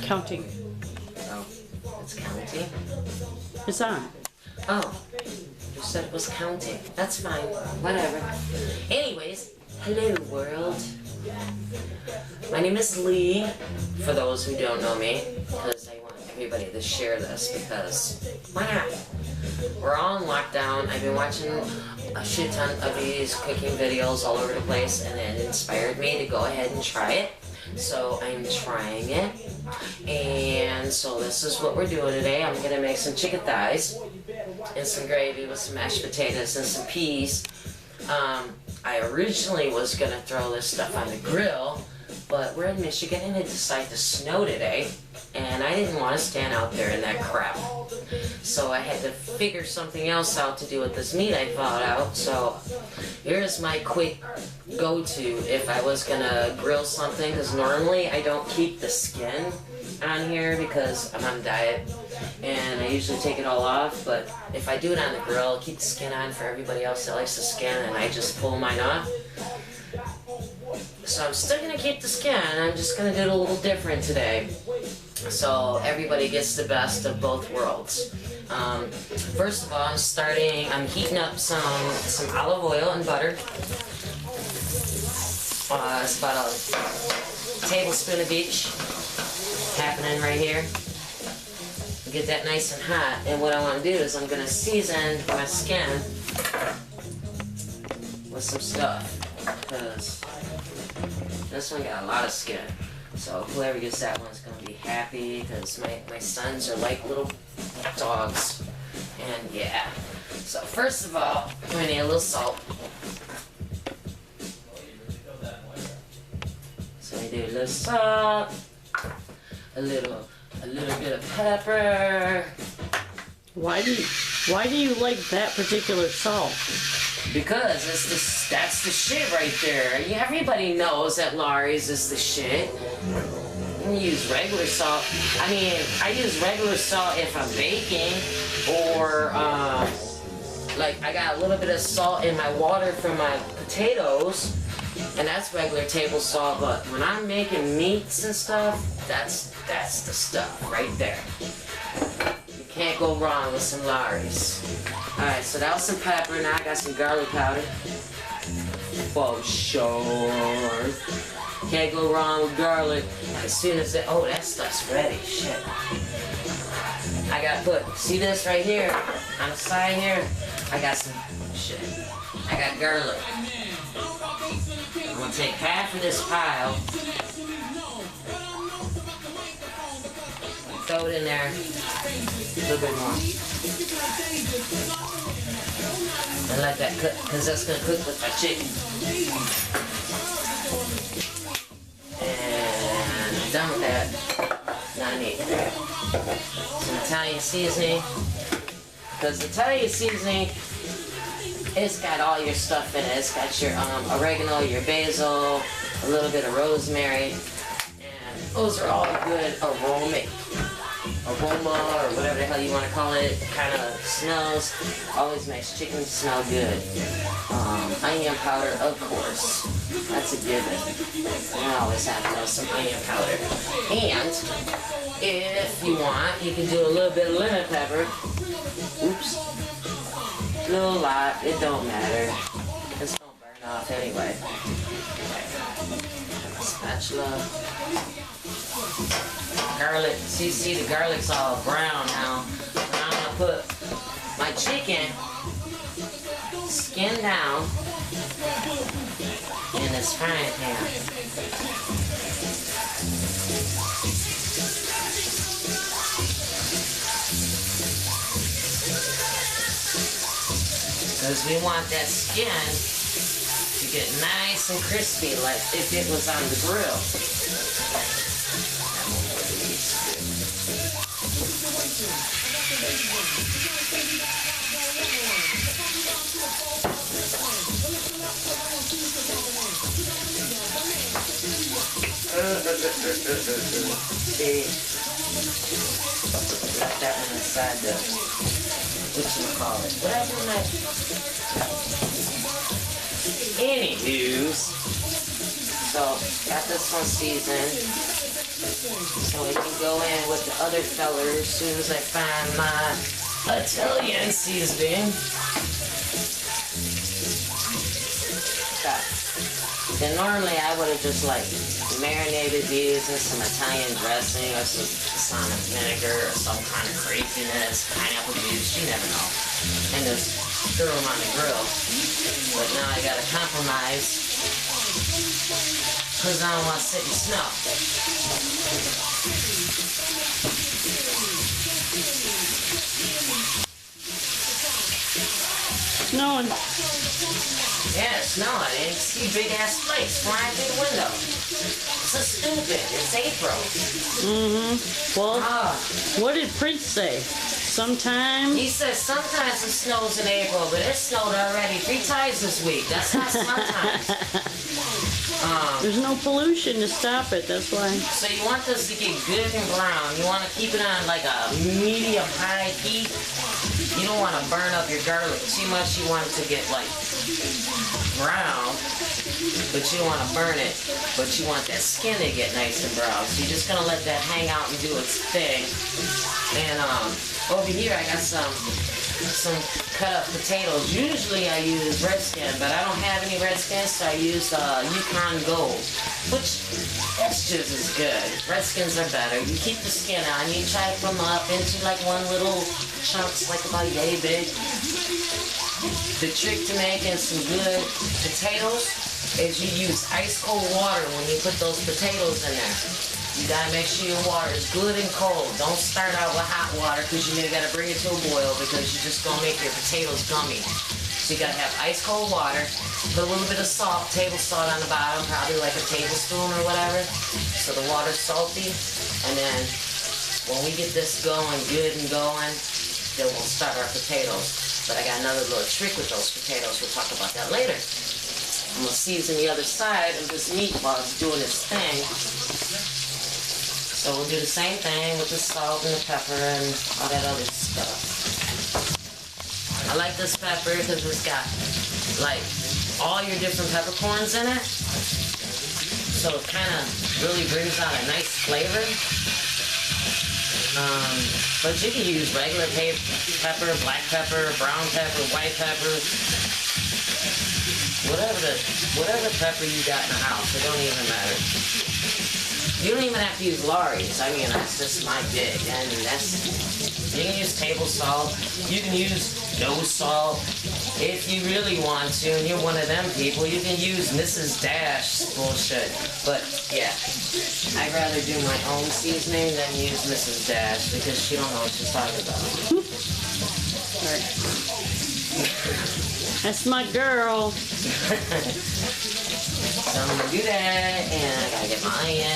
Counting. Oh, it's counting? It's on. Oh, you said it was counting. That's fine. Whatever. Anyways, hello world. My name is Lee, for those who don't know me, because I want everybody to share this, because why not? We're all in lockdown. I've been watching a shit ton of these cooking videos all over the place, and it inspired me to go ahead and try it. So I'm trying it, and so this is what we're doing today. I'm gonna make some chicken thighs and some gravy with some mashed potatoes and some peas. I originally was gonna throw this stuff on the grill, but we're in Michigan and it decided to snow today, and I didn't want to stand out there in that crap. So I had to figure something else out to do with this meat I thought out. So here's my quick go-to if I was gonna grill something, because normally I don't keep the skin on here because I'm on a diet and I usually take it all off, but if I do it on the grill, I'll keep the skin on for everybody else that likes the skin, and I just pull mine off. So I'm still gonna keep the skin, I'm just gonna do it a little different today, so everybody gets the best of both worlds. First of all, I'm heating up some olive oil and butter. It's about a tablespoon of each happening right here. Get that nice and hot, and what I want to do is I'm going to season my skin with some stuff, because this one got a lot of skin. So whoever gets that one's going to be happy, because my sons are like little dogs. And yeah, so first of all, we need a little salt. So we do a little salt, a little bit of pepper. Why do you like that particular salt? Because that's the shit right there. Everybody knows that Lawry's is the shit. You use regular salt. I mean, I use regular salt if I'm baking, or like I got a little bit of salt in my water from my potatoes, and that's regular table salt. But when I'm making meats and stuff, that's the stuff right there. You can't go wrong with some Lawry's. Alright, so that was some pepper. Now I got some garlic powder. For sure. Can't go wrong with garlic. As soon as oh, that stuff's ready. Shit. I gotta put, see this right here? On the side here? I got some shit. I got garlic. I'm gonna take half of this pile. Throw it in there. A little bit more. And let that cook, because that's going to cook with my chicken. And I'm done with that. Now I need some Italian seasoning. Because Italian seasoning, it's got all your stuff in it. It's got your oregano, your basil, a little bit of rosemary. And those are all good aroma, or whatever the hell you want to call it, kind of smells. Always makes chicken smell good. Onion powder, of course. That's a given. I always have to know some onion powder. And if you want, you can do a little bit of lemon pepper. Oops. A little lot, it don't matter. It's don't burn off anyway. Spatula. Garlic, see the garlic's all brown now. And I'm gonna put my chicken skin down in this frying pan. Because we want that skin to get nice and crispy, like if it was on the grill. See, left that one inside the, whatever that. Anywho's, so got this one seasoned. we can go in with the other feller as soon as I find my Italian seasoning. Okay. Then normally I would have just like marinated these in some Italian dressing or some balsamic vinegar or some kind of craziness, pineapple juice, you never know. And just throw them on the grill. But now I gotta compromise because I don't want to sit in snow. Snowing. Yeah, it's snowing. And you see big ass flakes flying through the window. It's so stupid. It's April. Mm-hmm. Well, what did Prince say? Sometime? He says sometimes it snows in April, but it snowed already 3 times this week. That's not sometimes. There's no pollution to stop it, that's why. So you want this to get good and brown. You want to keep it on like a medium high heat. You don't want to burn up your garlic too much. You want it to get like brown, but you don't want to burn it. But you want that skin to get nice and brown. So you're just going to let that hang out and do its thing. And over here I got some cut up potatoes. Usually I use red skin, but I don't have any red skin, so I use Yukon Gold, which that's just as good. Red skins are better. You keep the skin on, you chop them up into like one little chunks, like about yay big. The trick to making some good potatoes is you use ice cold water when you put those potatoes in there. You gotta make sure your water is good and cold. Don't start out with hot water because you gotta bring it to a boil because you're just gonna make your potatoes gummy. So you gotta have ice cold water, put a little bit of salt, table salt on the bottom, probably like a tablespoon or whatever, so the water's salty. And then when we get this going, good and going, then we'll start our potatoes. But I got another little trick with those potatoes. We'll talk about that later. I'm gonna season the other side of this meat while it's doing its thing. So we'll do the same thing with the salt and the pepper and all that other stuff. I like this pepper because it's got like all your different peppercorns in it. So it kind of really brings out a nice flavor. But you can use regular pepper, black pepper, brown pepper, white pepper. Whatever pepper you got in the house, it don't even matter. You don't even have to use Lawry's. I mean, that's just my dig. And you can use table salt. You can use no salt. If you really want to, and you're one of them people, you can use Mrs. Dash bullshit. But yeah, I'd rather do my own seasoning than use Mrs. Dash because she don't know what she's talking about. That's my girl. So I'm gonna do that, and I gotta get my onion.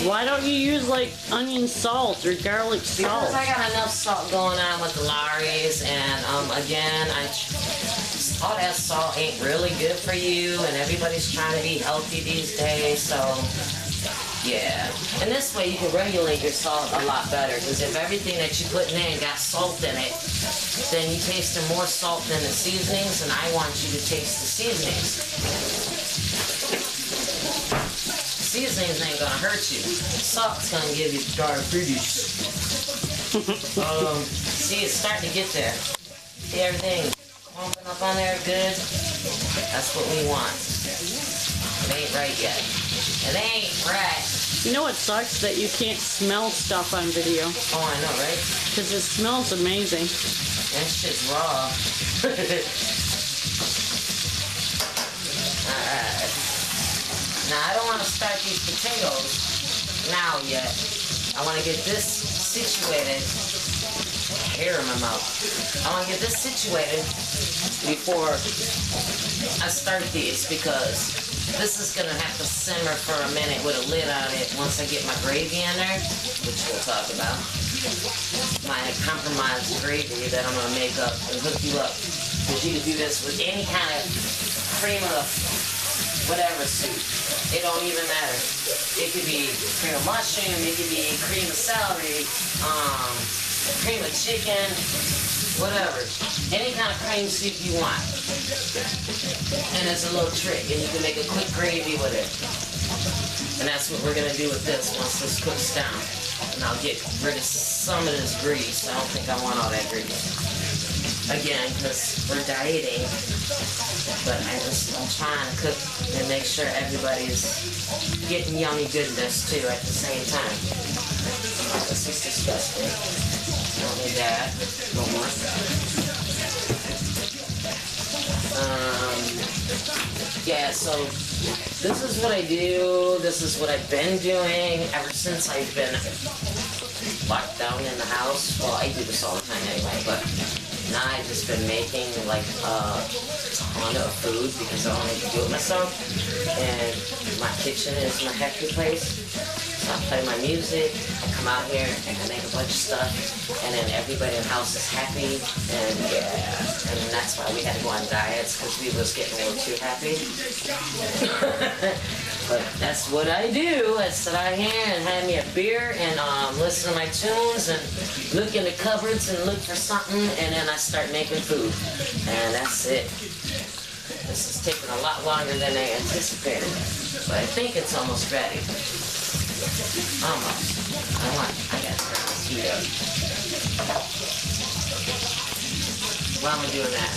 Why don't you use like onion salt or garlic salt? Because I got enough salt going on with the Lawry's, and again, all that salt ain't really good for you, and everybody's trying to be healthy these days, so yeah. And this way you can regulate your salt a lot better, because if everything that you're putting in got salt in it, then you taste more salt than the seasonings, and I want you to taste the seasonings. Seasonings ain't gonna hurt you. Salt's gonna give you diabetes. See, it's starting to get there. See everything clumping up on there good? That's what we want. It ain't right yet. It ain't right. You know what sucks? That you can't smell stuff on video. Oh, I know, right? Because it smells amazing. That shit's raw. Alright. Now, I don't want to start these potatoes now yet. I want to get this situated. Hair in my mouth. I want to get this situated before I start these because this is going to have to simmer for a minute with a lid on it once I get my gravy in there, which we'll talk about. My compromised gravy that I'm going to make up and hook you up. Because you can do this with any kind of cream of whatever soup. It don't even matter. It could be cream of mushroom, it could be cream of celery, cream of chicken, whatever. Any kind of cream soup you want. And it's a little trick, and you can make a quick gravy with it. And that's what we're gonna do with this once this cooks down. And I'll get rid of some of this grease. I don't think I want all that grease. Again, because we're dieting. But I'm trying to cook and make sure everybody's getting yummy goodness too at the same time. Oh, this is disgusting. Don't need that. No more. Yeah, so this is what I do. This is what I've been doing ever since I've been locked down in the house. Well, I do this all the time anyway, but now I've just been making like a ton of food because I don't need to do it myself. And my kitchen is my happy place. So I play my music, I come out here and I make a bunch of stuff, and then everybody in the house is happy, and yeah, and that's why we had to go on diets, because we was getting a little too happy. But that's what I do. I sit out here and have me a beer and listen to my tunes and look in the cupboards and look for something, and then I start making food. And that's it. This is taking a lot longer than I anticipated, but I think it's almost ready. Almost. I gotta turn this heat up. While I'm doing that,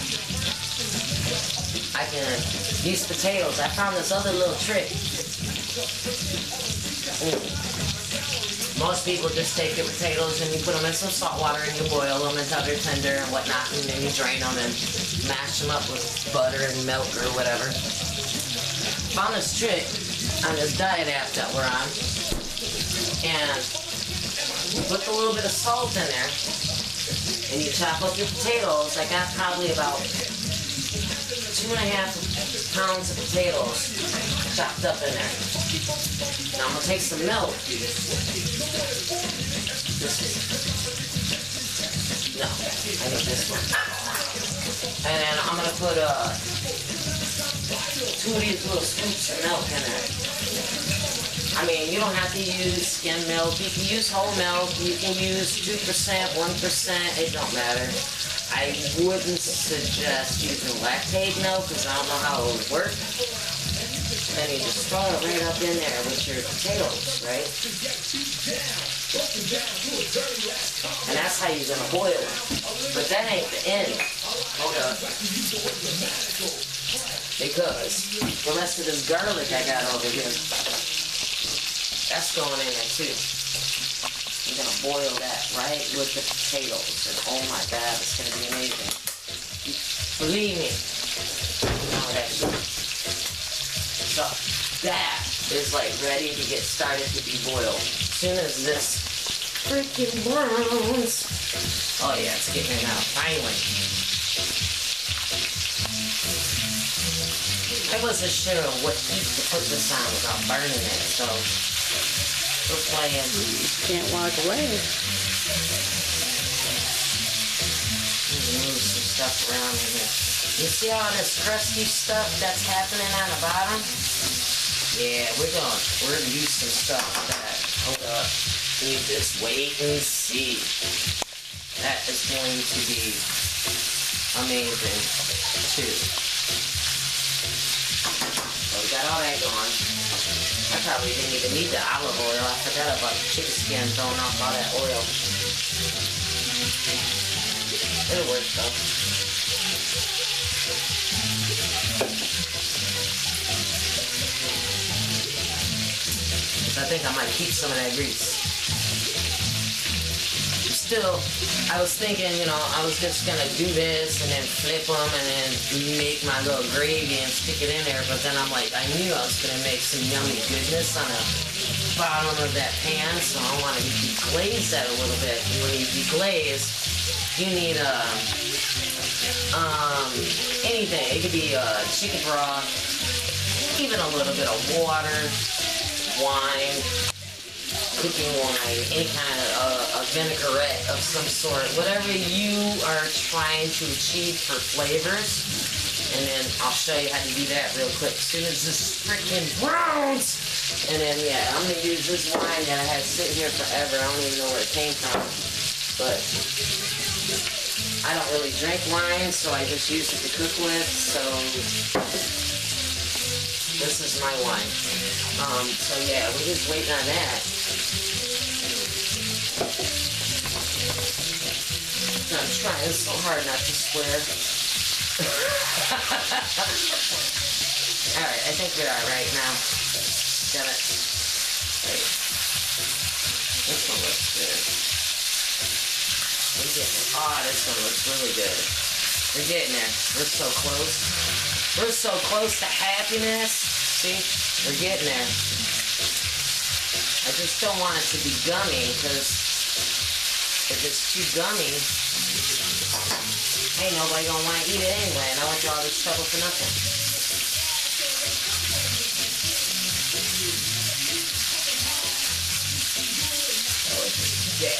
I can use potatoes. I found this other little trick. Most people just take your potatoes and you put them in some salt water and you boil them until they're tender and whatnot, and then you drain them and mash them up with butter and milk or whatever. Found this trick on this diet app that we're on, and you put a little bit of salt in there and you chop up your potatoes. I got probably about 2.5 pounds of potatoes chopped up in there. Now I'm gonna take some milk. No, I need this one. And then I'm gonna put 2 of these little scoops of milk in there. I mean, you don't have to use skim milk. You can use whole milk. You can use 2%, 1%. It don't matter. I wouldn't suggest using lactate milk because I don't know how it would work. Then you just throw it right up in there with your potatoes, right? And that's how you're gonna boil it. But that ain't the end. Hold up. Because the rest of this garlic I got over here, that's going in there too. I'm gonna boil that right with the potatoes, and oh my God, it's gonna be amazing. Believe me. All that. So that is like ready to get started to be boiled. As soon as this freaking browns. Oh yeah, it's getting in now. Finally. I wasn't sure what heat to put this on without burning it, so we're playing. Can't walk away. Move some stuff around in here. You see all this crusty stuff that's happening on the bottom? Yeah, we're gonna use some stuff for that. Hold up. You just wait and see. That is going to be amazing too. So we got all that going. I probably didn't even need the olive oil. I forgot about the chicken skin throwing off all that oil. It'll work though. I think I might keep some of that grease. Still, I was thinking, you know, I was just gonna do this and then flip them and then make my little gravy and stick it in there, but then I'm like, I knew I was gonna make some yummy goodness on the bottom of that pan, so I want to deglaze that a little bit. And when you deglaze, you need anything. It could be chicken broth, even a little bit of water, wine, cooking wine, any kind of a vinaigrette of some sort, whatever you are trying to achieve for flavors. And then I'll show you how to do that real quick. As soon as this freaking browns, and then yeah, I'm gonna use this wine that I had sitting here forever. I don't even know where it came from, but I don't really drink wine, so I just use it to cook with. So This is my wine. So yeah, we're just waiting on that. I'm trying so hard not to swear. Alright, I think we're alright now. Damn it. Wait. This one looks good. We're getting it. Oh, this one looks really good. We're getting there. We're so close. We're so close to happiness. See? We're getting there. I just don't want it to be gummy, because if it's too gummy, ain't nobody gonna want to eat it anyway, and I went through all this trouble for nothing. Yeah.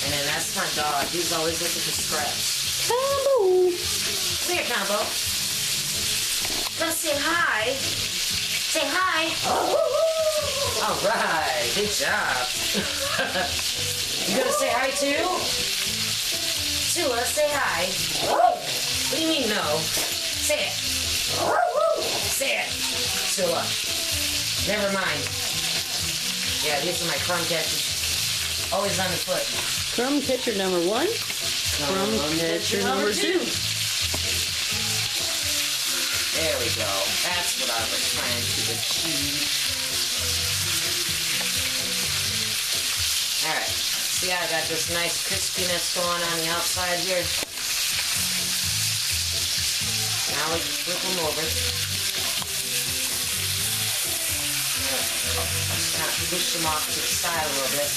And then that's my dog. He's always looking for scraps. Combo. Come here, Combo. Come say hi. Say hi. All right. Good job. You gonna say hi too? Sula, say hi. What do you mean no? Say it. Say it. Sula. Never mind. Yeah, these are my crumb catchers. Always on the foot. Crumb catcher number 1. Crumb catcher number 2. There we go. That's what I was trying to achieve. Alright. See, I got this nice crispiness going on the outside here. Now we just flip them over. Just kind of push them off to the side a little bit.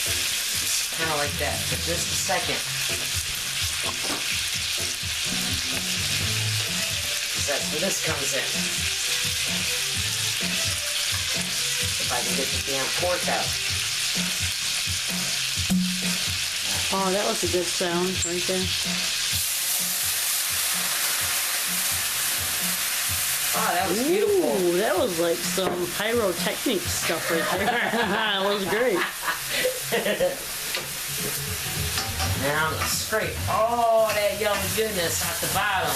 Just kind of like that for just a second. That's where this comes in. If I can get the damn pork out. Oh, that was a good sound right there. Oh, that was beautiful. Ooh, that was like some pyrotechnic stuff right there. That was great. Now I'm gonna scrape all that yummy goodness out the bottom.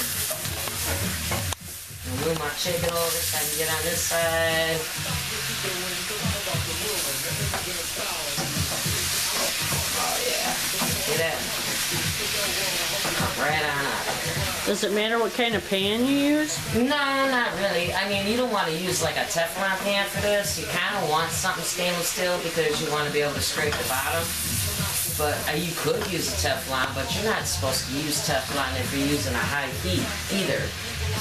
And move my chicken over so I can get on this side. Oh yeah. See that? Right on out of there. Does it matter what kind of pan you use? No, not really. I mean, you don't want to use like a Teflon pan for this. You kind of want something stainless steel because you want to be able to scrape the bottom. But you could use a Teflon, but you're not supposed to use Teflon if you're using a high heat either.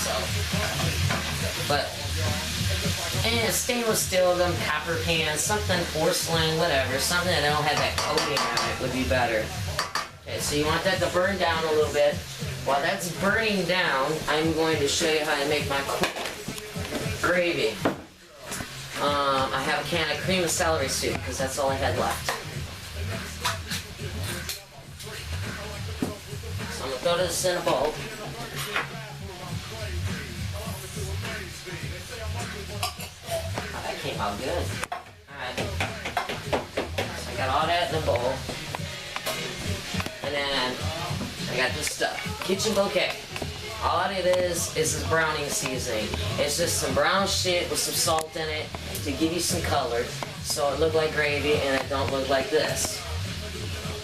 So, but, and stainless steel, them copper pans, something porcelain, whatever, something that don't have that coating on it would be better. Okay, so you want that to burn down a little bit. While that's burning down, I'm going to show you how to make my gravy. I have a can of cream of celery soup because that's all I had left. So I'm going to throw this in a bowl. Oh, that came out good. Alright. So I got all that in the bowl. And then I got this stuff. Kitchen bouquet. All it is this browning seasoning. It's just some brown shit with some salt in it to give you some color so it look like gravy and it don't look like this.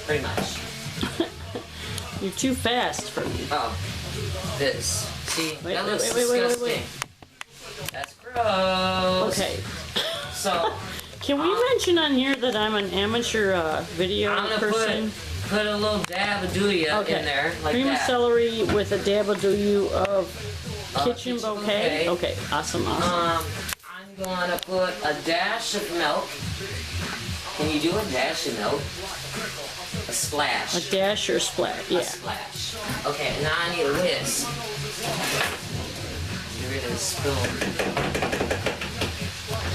Pretty much. You're too fast for me. Oh. This. See? Wait, that looks wait. disgusting. That's gross. Okay. So, Can we mention on here that I'm an amateur video I'm gonna person? put a little dab of Dooya in there, like Cream of that. celery with a dab of of kitchen kitchen bouquet. bouquet. Okay, awesome. I'm gonna put a dash of milk. Can you do a dash of milk? A splash. A dash or splat, A yeah. splash. Okay, now I need a whisk. Get rid of the spoon.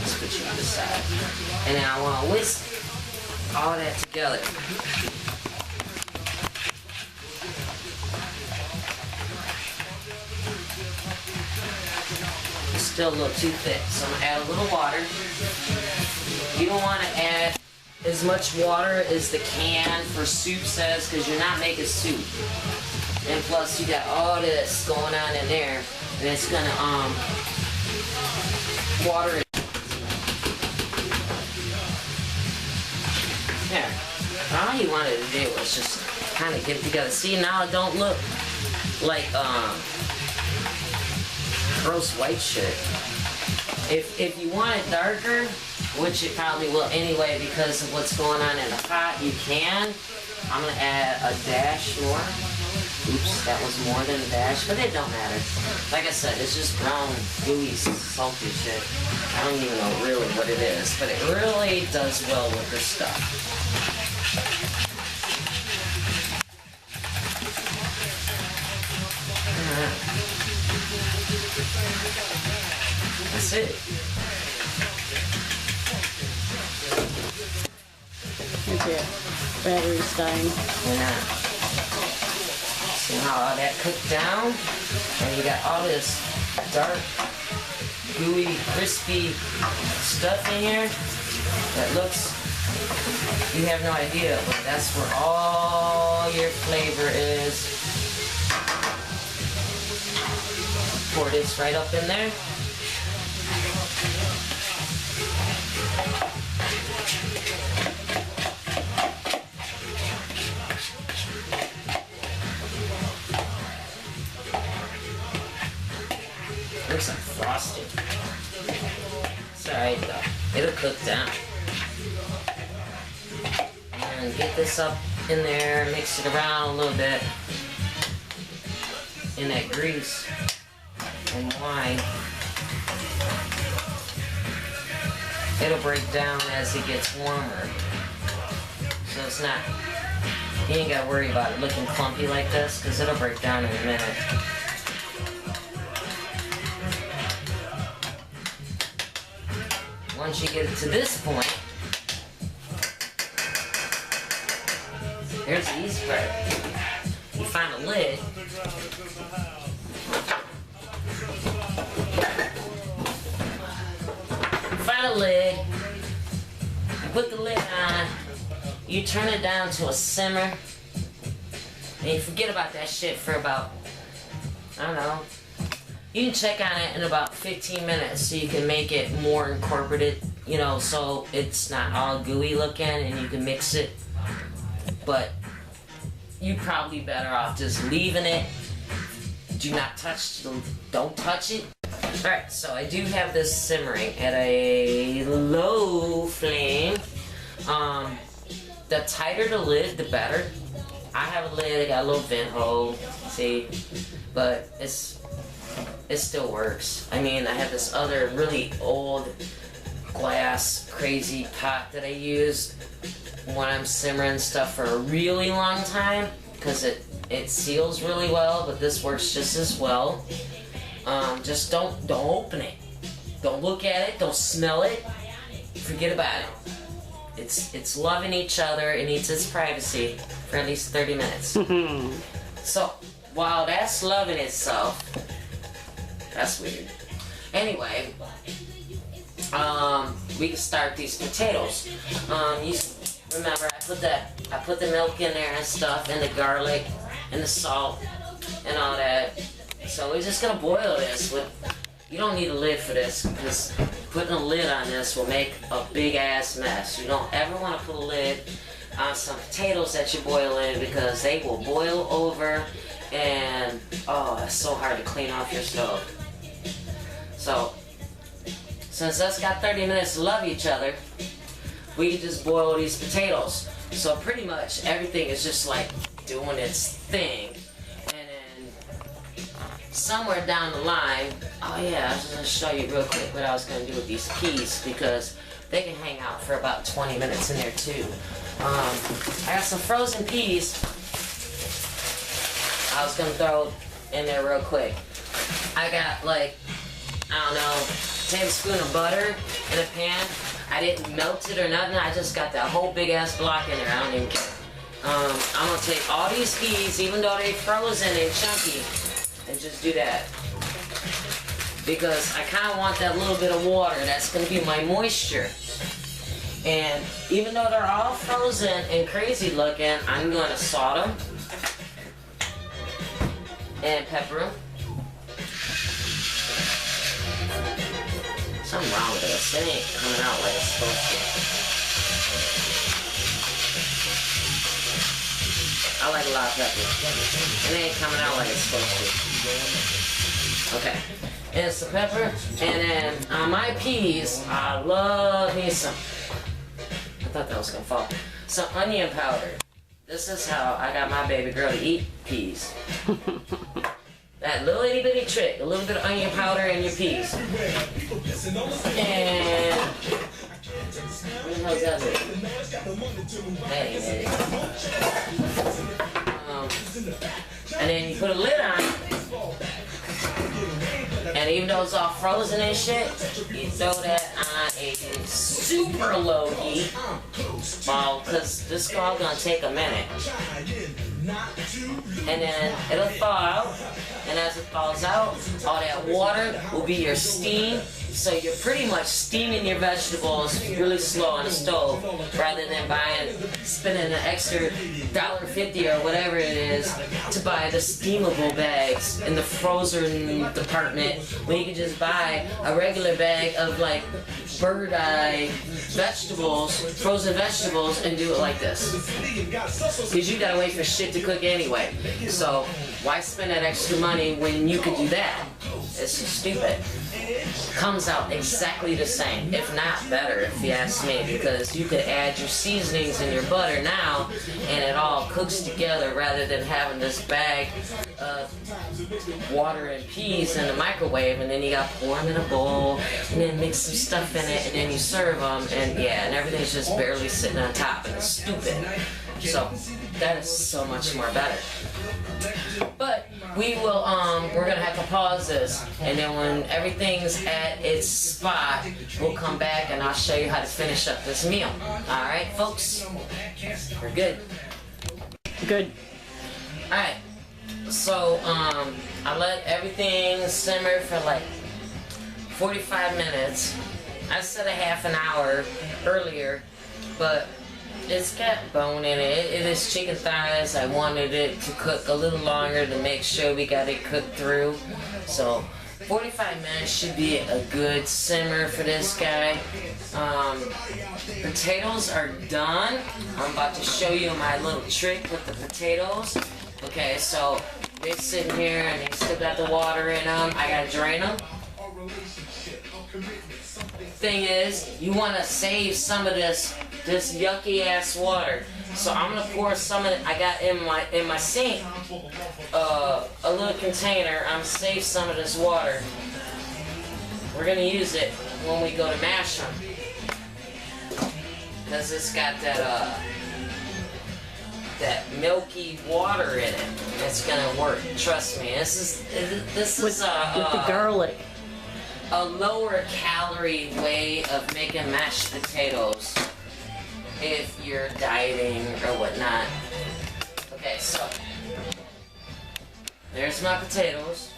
Just put you on the side. And then I want to whisk all that together. It's still a little too thick, so I'm gonna add a little water. You don't want to add as much water as the can for soup says, because you're not making soup. And plus, you got all this going on in there. And it's gonna water it. There. All you wanted to do was just kind of get it together. See, now it don't look like gross white shit. If you want it darker, which it probably will anyway because of what's going on in the pot, you can. I'm gonna add a dash more. Oops, that was more than a dash, but it don't matter. Like I said, it's just brown, gooey, salty shit. I don't even know really what it is, but it really does well with this stuff. That's it. Okay, battery's dying. Yeah. See how all that cooked down? And you got all this dark, gooey, crispy stuff in here that looks, you have no idea, but that's where all your flavor is. Pour this right up in there. Looks like frosting. It's alright though. It'll cook down. And get this up in there, mix it around a little bit in that grease and wine. It'll break down as it gets warmer. So it's not, you ain't gotta worry about it looking clumpy like this because it'll break down in a minute. Once you get it to this point, here's the easy part. You find a lid. Find a lid. You put the lid on. You turn it down to a simmer. And you forget about that shit for about, I don't know. You can check on it in about 15 minutes so you can make it more incorporated, you know, so it's not all gooey looking and you can mix it. But you're probably better off just leaving it. Do not touch, don't touch it. Alright, so I do have this simmering at a low flame. The tighter the lid, the better. I have a lid, I got a little vent hole, see, but it still works. I mean, I have this other really old glass crazy pot that I use when I'm simmering stuff for a really long time because it seals really well, but this works just as well. Just don't open it. Don't look at it. Don't smell it. Forget about it. It's loving each other. It needs its privacy for at least 30 minutes. So while that's loving itself, that's weird. Anyway, we can start these potatoes. You remember I put the milk in there and stuff, and the garlic, and the salt, and all that. So we're just gonna boil this with. You don't need a lid for this because putting a lid on this will make a big ass mess. You don't ever want to put a lid on some potatoes that you boil in because they will boil over, and oh, it's so hard to clean off your stove. So, since us got 30 minutes to love each other, we can just boil these potatoes. So pretty much everything is just like doing its thing. And then somewhere down the line, oh yeah, I was gonna show you real quick what I was gonna do with these peas because they can hang out for about 20 minutes in there too. I got some frozen peas. I was gonna throw in there real quick. I got like, I don't know, tablespoon of butter in a pan. I didn't melt it or nothing. I just got that whole big ass block in there. I don't even care. I'm gonna take all these peas, even though they're frozen and chunky, and just do that. Because I kind of want that little bit of water. That's gonna be my moisture. And even though they're all frozen and crazy looking, I'm gonna salt them and pepper them. something wrong with this. It ain't coming out like it's supposed to. I like a lot of pepper. It ain't coming out like it's supposed to. Okay. And it's the pepper. And then on my peas, I love me some. I thought that was gonna fall. Some onion powder. This is how I got my baby girl to eat peas. That little itty bitty trick, a little bit of onion powder in your peas. And where the hell's that? That ain't it. And then you put a lid on it. And even though it's all frozen and shit, you throw that on a super low heat. Well, because this is all gonna take a minute. And then it'll thaw out. And as it thaws out, all that water will be your steam. So you're pretty much steaming your vegetables really slow on the stove, rather than spending an extra $1.50 or whatever it is to buy the steamable bags in the frozen department, when you can just buy a regular bag of like bird eye vegetables, frozen vegetables, and do it like this. Because you gotta wait for shit to cook anyway. So why spend that extra money when you could do that? It's just stupid. Comes out exactly the same, if not better, if you ask me, because you could add your seasonings and your butter now, and it all cooks together rather than having this bag of water and peas in the microwave, and then you got to pour them in a bowl, and then mix some stuff in it, and then you serve them, and yeah, and everything's just barely sitting on top, and it's stupid. So that is so much more better. But we will, we're gonna have to pause this, and then when everything's at its spot, we'll come back and I'll show you how to finish up this meal. Alright, folks? We're good. Good. Alright. So, I let everything simmer for like 45 minutes. I said a half an hour earlier, but it's got bone in it. It is chicken thighs. I wanted it to cook a little longer to make sure we got it cooked through. So 45 minutes should be a good simmer for this guy. Potatoes are done. I'm about to show you my little trick with the potatoes. Okay, so they're sitting here and they still got the water in them. I gotta drain them. Thing is, you want to save some of this yucky ass water. So I'm gonna pour some of it. I got in my sink a little container. I'm gonna save some of this water. We're gonna use it when we go to mash them, because it's got that milky water in it. It's gonna work. Trust me. This is With the garlic. a lower calorie way of making mashed potatoes if you're dieting or whatnot. Okay, so there's my potatoes.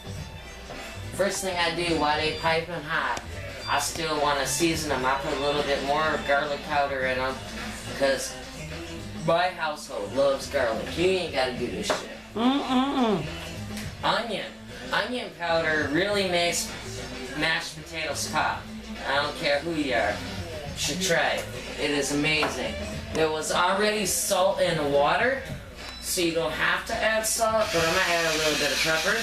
First thing I do while they piping hot, I still want to season them. I put a little bit more garlic powder in them, because my household loves garlic. You ain't got to do this shit. Onion powder really makes mashed potatoes pop. I don't care who you are. You should try it. It is amazing. There was already salt in the water, so you don't have to add salt, but I'm gonna add a little bit of pepper.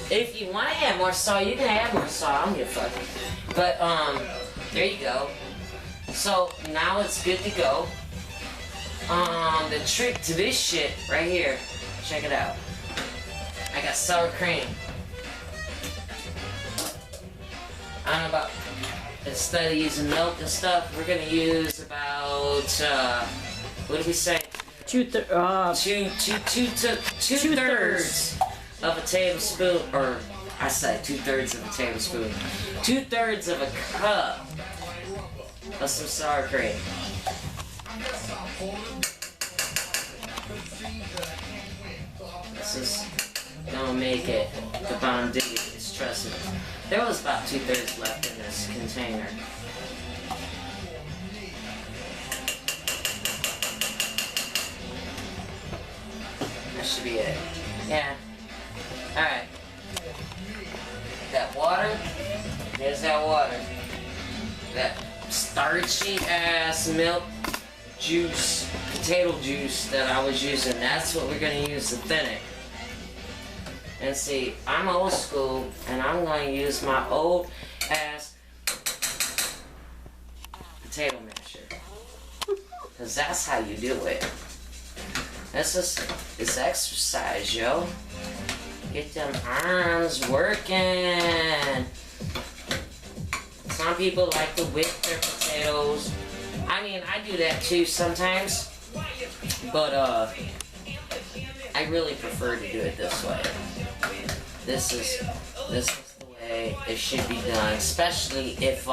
If you want to add more salt, you can add more salt. I don't give a fuck. But there you go. So now it's good to go. The trick to this shit right here, check it out. I got sour cream. I don't know about, instead of using milk and stuff, we're gonna use about, what did we say? Two-thirds of a tablespoon, or I said 2/3 of a tablespoon. 2/3 of a cup of some sour cream. This is gonna make it the bomb diggities, trust me. There was about 2/3 left in this container. That should be it. Yeah. Alright. That water. Here's that water. That starchy ass milk juice, potato juice that I was using. That's what we're gonna use to thin it. And see, I'm old school, and I'm gonna use my old ass potato masher. Cause that's how you do it. It's exercise, yo. Get them arms working. Some people like to whip their potatoes. I mean, I do that too sometimes. But, I really prefer to do it this way. This is the way it should be done. Especially if,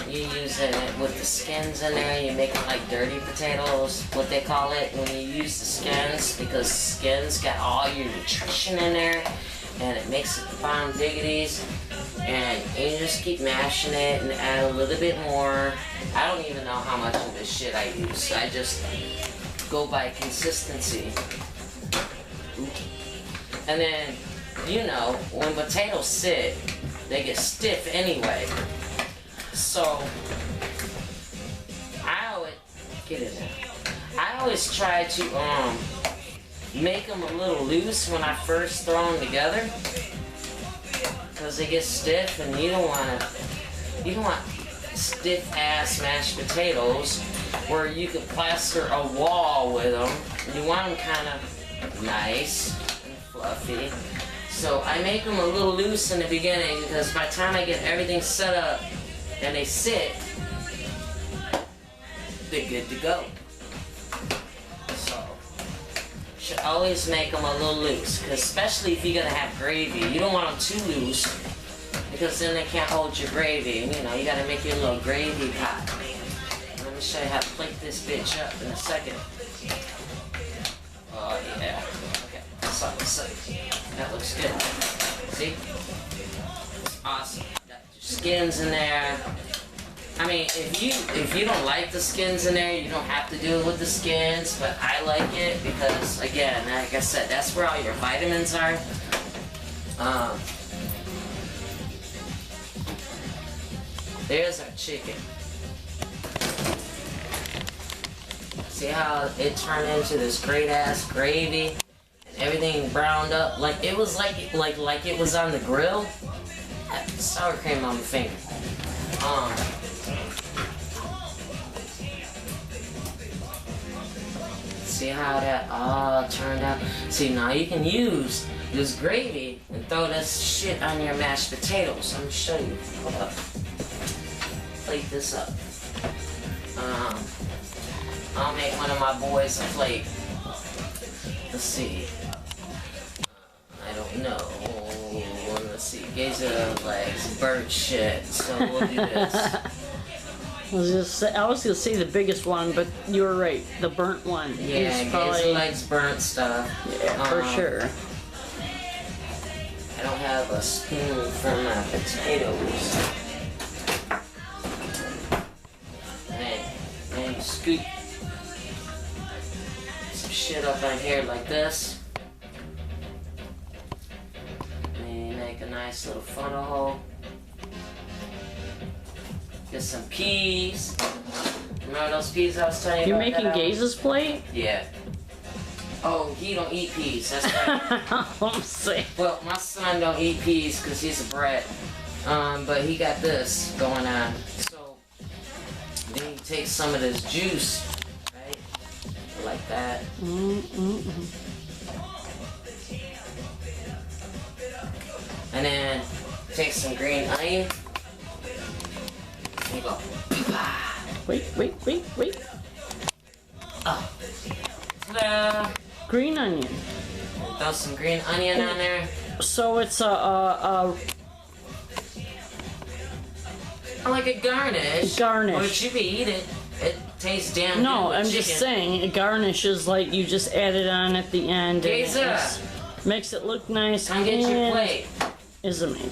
you're using it with the skins in there. You're making like dirty potatoes, what they call it, when you use the skins, because skins got all your nutrition in there, and it makes it the bomb diggities. And you just keep mashing it and add a little bit more. I don't even know how much of this shit I use. I just go by consistency. And then, you know, when potatoes sit, they get stiff anyway. So, I always try to, make them a little loose when I first throw them together. Because they get stiff, and you don't want stiff ass mashed potatoes where you can plaster a wall with them. You want them kind of nice and fluffy. So I make them a little loose in the beginning, because by the time I get everything set up and they sit, they're good to go. So, should always make them a little loose, because especially if you're gonna have gravy, you don't want them too loose, because then they can't hold your gravy. You know, you gotta make your little gravy pot. Let me show you how to plate this bitch up in a second. Oh yeah. Okay, so that looks good. See? Awesome. Got your skins in there. I mean, if you don't like the skins in there, you don't have to do it with the skins, but I like it because, again, like I said, that's where all your vitamins are. There's our chicken. See how it turned into this great ass gravy and everything browned up, like it was like it was on the grill. Sour cream on my finger. See how that all turned out? See, now you can use this gravy and throw this shit on your mashed potatoes. I'm gonna show you. Hold up. Plate this up. I'll make one of my boys a plate. Let's see. I don't know. Let's see. Gazer legs, bird shit. So we'll do this. I was gonna say the biggest one, but you were right. The burnt one. Yeah, gazer legs, burnt stuff. Yeah, for sure. I don't have a spoon for my potatoes. And you scoop some shit up on here like this. And you make a nice little funnel hole. Get some peas. Remember those peas I was telling you You're about? You're making Gaze's plate? Yeah. Oh, he don't eat peas. That's right. I'm sick. Well, my son don't eat peas because he's a brat. But he got this going on. So then you take some of this juice, right? Like that. And then take some green onion. And you go. Wait. Oh. Ta-da! Green onion. Throw some green onion on there. So it's like a garnish. Garnish. But you can eat it. It tastes damn good. No, with I'm chicken. just saying, a garnish is like you just add it on at the end. Gazer. Makes it look nice. Come get your plate. Is amazing.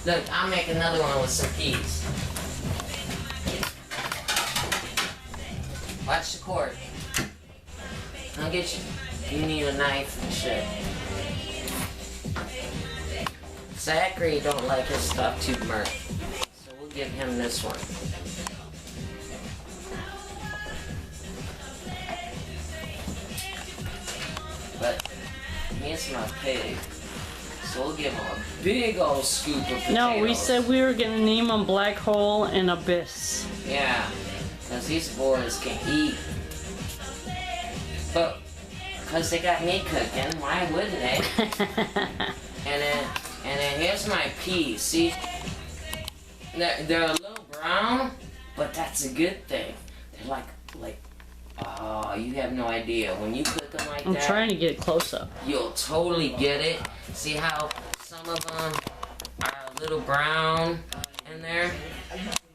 Look, I'll make another one with some peas. Watch the cord. I'll get you. You need a knife and shit. Zachary don't like his stuff too burnt, so we'll give him this one. But he's my pig, so we'll give him a big old scoop of potatoes. No, we said we were gonna name them Black Hole and Abyss. Yeah, because these boys can eat. But because they got me cooking, why wouldn't they? And then here's my peas. See, they're a little brown, but that's a good thing. They're like, oh, you have no idea. When you cook them like I'm that, trying to get close up. you'll totally get it. See how some of them are a little brown in there?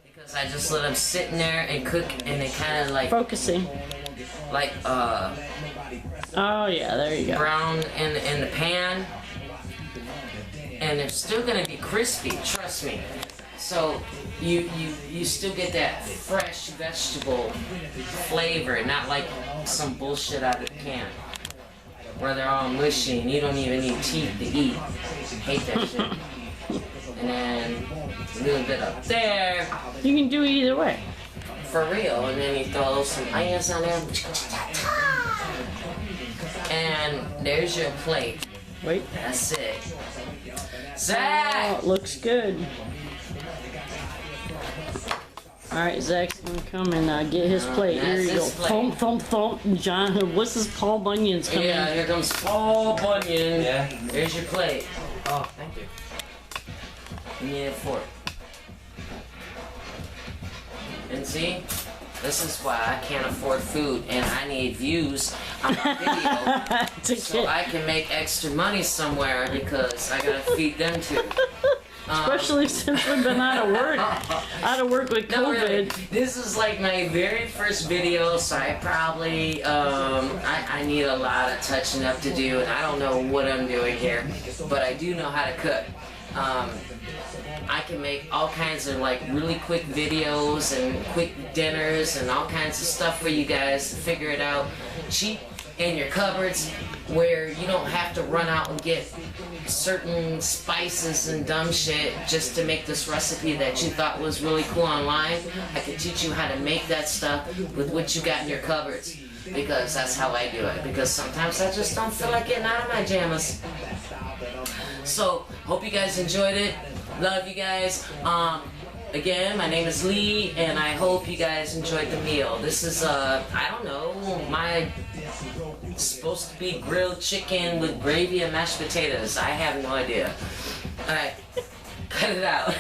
Because I just let them sit in there and cook, and they kind of Focusing. Oh yeah, there you go. brown in the pan, and they're still gonna be crispy. Trust me. So you still get that fresh vegetable flavor, not like some bullshit out of the can where they're all mushy and you don't even need teeth to eat. Hate that shit. And then a little bit up there. You can do it either way. For real, and then you throw some onions on there. And there's your plate. Wait. That's it. Oh, Zach! it looks good. Alright, Zach's gonna come and get his plate. Here that's you go. his plate. Thump, thump, thump. John, what's this Paul Bunyan's coming? Yeah, here comes Paul Bunyan. Yeah. Here's your plate. Oh, thank you. You need a fork. And see? This is why I can't afford food and I need views on my video To so get- I can make extra money somewhere because I gotta feed them too. Especially since we've been out of work. Out of work with No, really. COVID. This is like my very first video, so I probably, I need a lot of touching up to do, and I don't know what I'm doing here, but I do know how to cook. I can make all kinds of like really quick videos and quick dinners and all kinds of stuff for you guys to figure it out cheap in your cupboards where you don't have to run out and get certain spices and dumb shit just to make this recipe that you thought was really cool online. I can teach you how to make that stuff with what you got in your cupboards because that's how I do it, because sometimes I just don't feel like getting out of my jammies. So, hope you guys enjoyed it. Love you guys. Again, my name is Lee, and I hope you guys enjoyed the meal. This is, I don't know, my supposed to be grilled chicken with gravy and mashed potatoes. I have no idea. Alright, cut it out.